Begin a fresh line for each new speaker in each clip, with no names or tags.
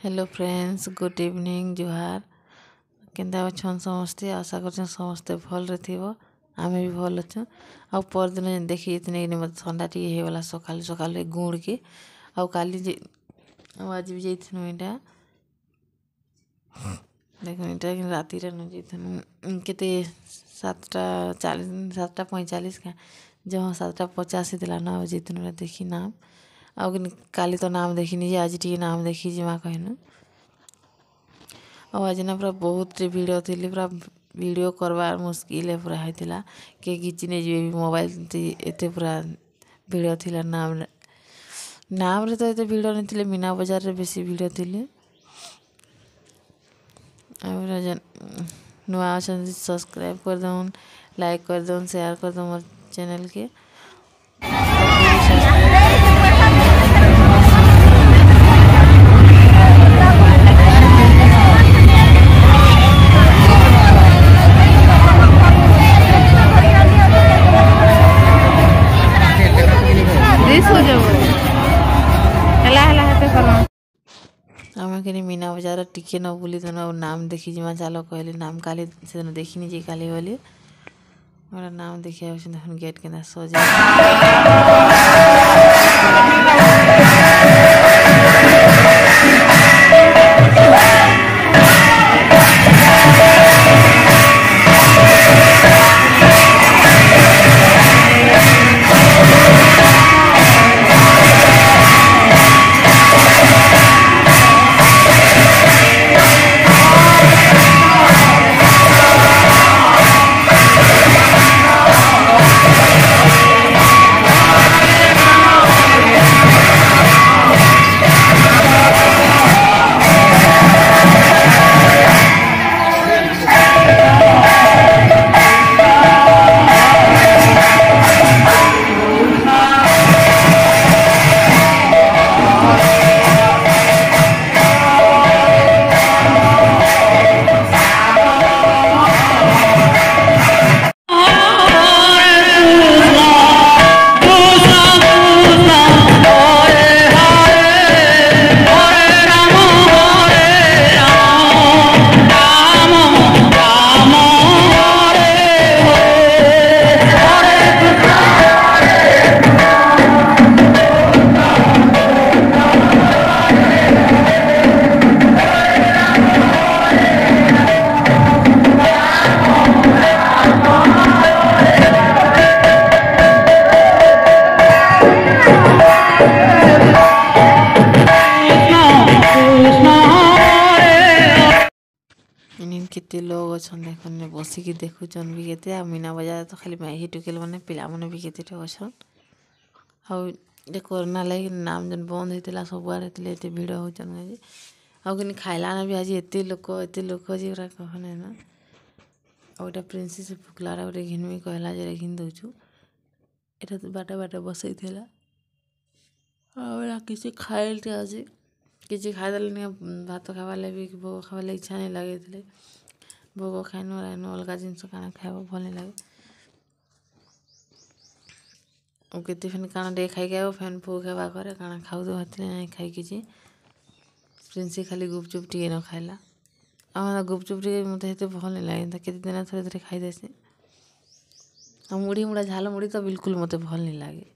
Hello friends, good evening, जुहार। केन्ता अछन समस्ते? आशा कर समस्ते भल रहिथिबो। आमे भी भल अच्छु। आ परदिन देखी इतने मत ठंडा टी हेगला सकाल सकाल गुड़ के आ काली जे आज भी जाइथनु इटा देखो इटा राति रे न जाइथनु केते 7:45 का जहाँ 7:50 दिला 9 बजे इतनु देखी नाम आ काली तो नाम देखी आज टी नाम देखी जिमा कहनु आज ना पूरा बहुत भिड़ थी पूरा वीडियो करवार मुश्किल है पूरा होता के घिची नहीं जी मोबाइल एते पूरा भिड़ थी नाम नाम रे तो ये भिड़ नहीं थी मीना बजार रे बेसी भिड़ थी नुआ अच्छा सब्सक्राइब कर दौन लाइक कर दौन शेयर कर दौन मोर चैनल के आम कि मीना बजार टिके न बुली तो नाम देखी जिमा चलो कहली नाम काली से देखी जी काली बोली मोर नाम देखिए देखो गेट के सजा केते लोग अच्छा देखने बसिकी देखुन भी केते आ मीना बजार तो खाली माही टुकेल मैंने पिला मैंने भी केते अच्छा आ कोरोना लगे नाम जन बंद होता सबुआर होते भिड़ होचन कि खाइला भी आज एत लोक जी कहने ना आटा प्रिंसेस फुकलार गोटे घिनमी कहला जे घिन दौचु एटा तो बाटा बाटा बसई किसी खाइल आज किसी खाईदे भात खावा भी भोग खावा इच्छा नहीं लगे भोग खाइन अलग जिनस काना खाइब भल नहीं लगे केते फिर काना टे खाई आब फैन भोग खावा करे काना खाऊ तो हाथ नहीं खाई कि प्रिंसी खाली गुपचुप टे न खाइला आ गुपचुप टे मत भल नहीं लगे केते दिन थोड़े थोड़े खाई देसी मुड़ी मुड़ा झाल मुड़ी तो बिल्कुल मत भल नहीं लगे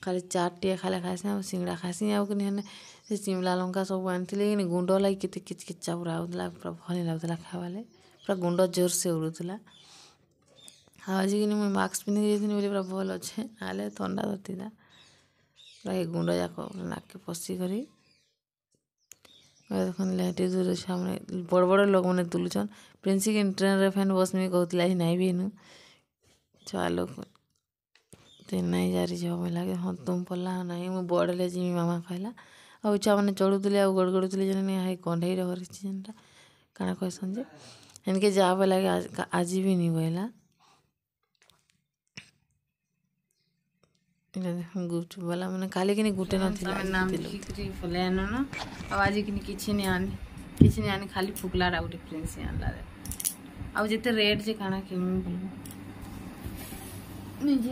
खाली चाट टे खाला खासी सिंगड़ा खासी आउ कि शिमला लंका सब आनी गुंड लगे केते किच किचा पूरा होता पूरा भल नहीं लगता खावाले पूरा गुंड जोर से उड़ूला आज कि मुझे मास्क पिंधि जाइए बोली पूरा भल अच्छे आले थंडा धरता पूरा गुंड जाक नाक पशी कर देख लाइट दूर सामने बड़ बड़ लोग मैंने तुलुचन प्रिंसी के ट्रेन रे फैन बस में कहला नहीं भी इनू छुआ लोग तो नहीं जा रही हमें लगे हाँ तुम पढ़ला हाँ नहीं मुझे बड़े जिमी मामा कहला आ छुआ मैंने चढ़ुले आ गड़गड़ुले जन कंधे रही जेनटा काना कहसन जे इनके जावे लगे आज भी नहीं बहला गुपचुप वाला मैंने खाली कि गुटे न आज कि नहीं आनी खाली फुकलार गोटे प्रिंस आनला आउ जिते रेट जे काना किमी बोल निजे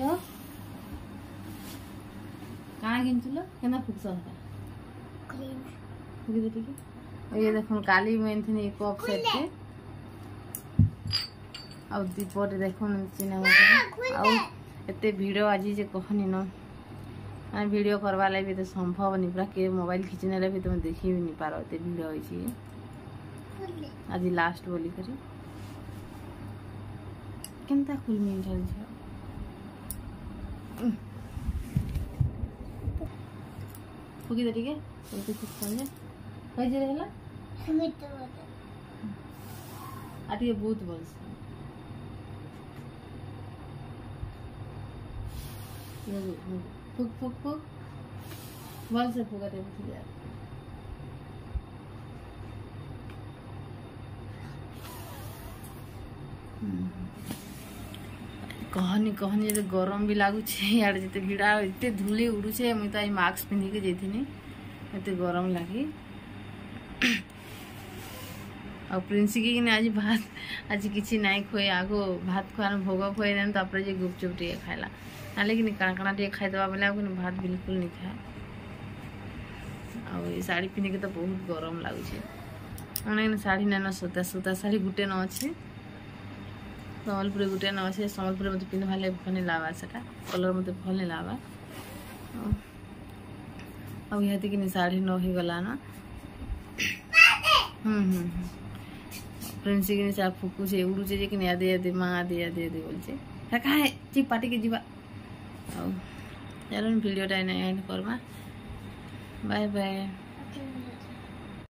काना किनचुलो केना फुकस क्रीम फुकी दे ठीक ये देखो काली मेन थी एक कप सेट के आ दीपटे देखो चिन्ह एते भिड़ आज जे कहनी न वीडियो करवा लगे भी तो संभव नहीं पूरा के मोबाइल खींचने भी तुम देखी भी नहीं पार एते भिड़ होई आज लास्ट बोली करी केनता खुल मिल चल फुकी दे ठीक है तो कुछ समझे कई जे रहला आटी बहुत बस फुक फुक फुक भल से फुका दे यार कहनी कहनी जो गरम भी लगुचे यार जिते भिड़ा एते धूली उड़ुचे मुई तो मास्क पिंधि के जाइथिनी एते गरम लगी आ प्रिंसी की आज भात आज किसी नाई खोए आगो भात खुआन भोग खोए ना तापर जे गुपचुप टे खाइला ना लेकिन काणा टे खाई दबा बेला भात बिल्कुल नहीं खाए आ ये साड़ी पिंधि के तो बहुत गरम लगुचे अने साड़ी ना सूता सूता साड़ी गुटे न अच्छे सम्बलपुरी गुटे न अच्छे सम्बलपुरी मत पिंधा भल नहीं लावा सेटा कलर मत भल नहीं लावा अब यहाँ कि साड़ी न हो गला ना प्रिंसी के चा फुकुचे उड़ुचे जे कि आदे आदे माँ आदे आदे आदे बोलचे कहा जी पार्टी के जीवा चलो वीडियो टाइम एंड करवा बाय बाय।